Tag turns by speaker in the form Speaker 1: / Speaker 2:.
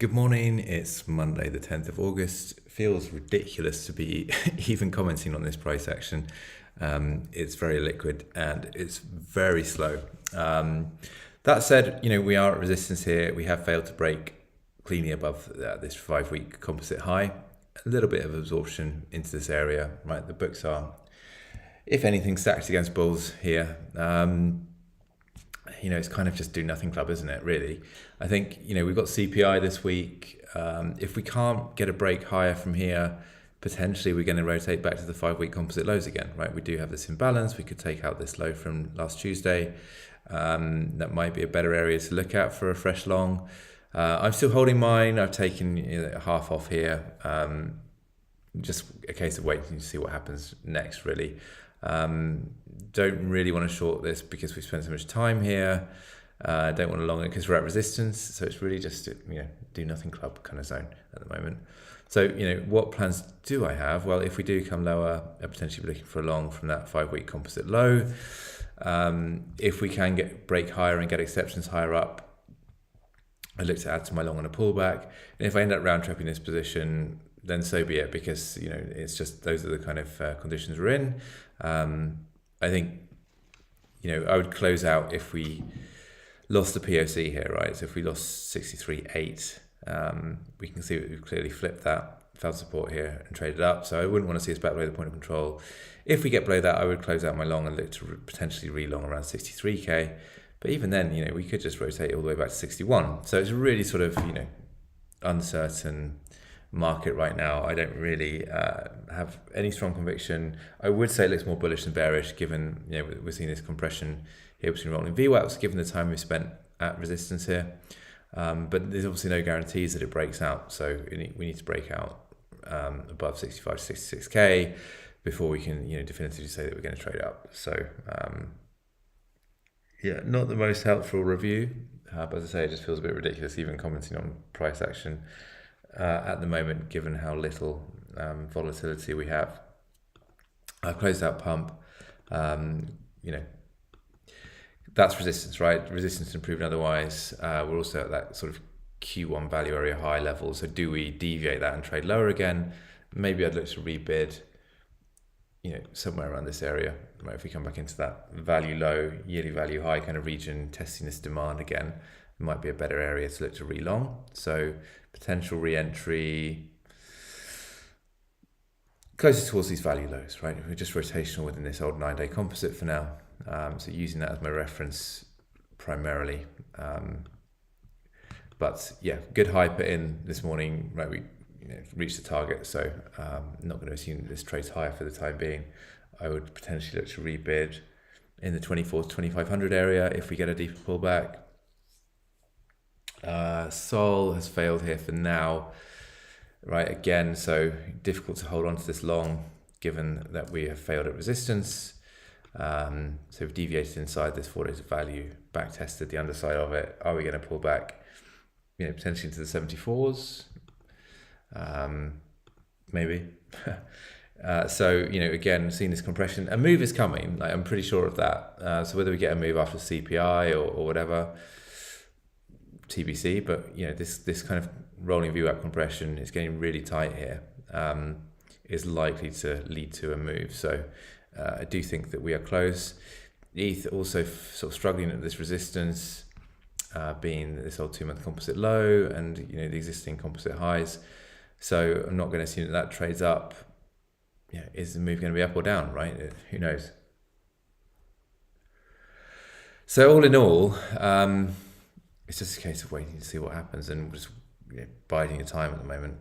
Speaker 1: Good morning, it's Monday the 10th of August. Feels ridiculous to be even commenting on this price action. It's very liquid and it's very slow. That said, we are at resistance here. We have failed to break cleanly above this 5-week composite high. A little bit of absorption into this area, right? The books are, if anything, stacked against bulls here. It's kind of just do nothing club, isn't it, really? I think, we've got CPI this week. If we can't get a break higher from here, potentially we're going to rotate back to the 5-week composite lows again, right? We do have this imbalance. We could take out this low from last Tuesday. That might be a better area to look at for a fresh long. I'm still holding mine. I've taken half off here. Just a case of waiting to see what happens next, really. Don't really want to short this because we've spent so much time here. Don't want to long it because we're at resistance. So it's really just do nothing club kind of zone at the moment. So what plans do I have? Well, if we do come lower, I'll potentially be looking for a long from that 5-week composite low. If we can break higher and get exceptions higher up, I'd look to add to my long on a pullback. And if I end up round tripping this position, then so be it, because it's just those are the kind of conditions we're in. I think I would close out if we lost the POC here, right? So if we lost 63.8, we can see that we've clearly flipped that, found support here and traded up. So I wouldn't want to see us back below the point of control. If we get below that, I would close out my long and look to potentially re-long around 63k. But even then, we could just rotate all the way back to 61. So it's really sort of uncertain market right now. I don't really have any strong conviction. I would say it looks more bullish than bearish, given we're seeing this compression here between rolling VWAPs, given the time we've spent at resistance here. But there's obviously no guarantees that it breaks out. So we need to break out above 65 to 66k before we can definitively say that we're going to trade up. So not the most helpful review, but as I say, it just feels a bit ridiculous even commenting on price action at the moment, given how little volatility we have. I've closed out pump. That's resistance, right? Resistance improved otherwise. We're also at that sort of Q1 value area high level. So do we deviate that and trade lower again? Maybe I'd look to rebid, somewhere around this area. Right? If we come back into that value low, yearly value high kind of region, testing this demand again, it might be a better area to look to re-long. So potential re-entry closer towards these value lows, right? We're just rotational within this old 9-day composite for now. So using that as my reference primarily. But yeah, good hyper in this morning, right? We reached the target, so not going to assume that this trades higher for the time being. I would potentially look to rebid in the 24 to 2500 area if we get a deeper pullback. Sol has failed here for now, right? Again, so difficult to hold on to this long, given that we have failed at resistance. So we've deviated inside this 4 days of value, back tested the underside of it. Are we going to pull back, potentially into the 74s? Maybe. So, again, seeing this compression, a move is coming. Like, I'm pretty sure of that. So whether we get a move after CPI or whatever, TBC, but this kind of rolling VWAP compression is getting really tight here, is likely to lead to a move. So I do think that we are close. ETH also sort of struggling at this resistance, being this old 2-month composite low and the existing composite highs. So I'm not going to assume that trades up. Is the move going to be up or down, right? Who knows? So all in all, it's just a case of waiting to see what happens and just biding your time at the moment.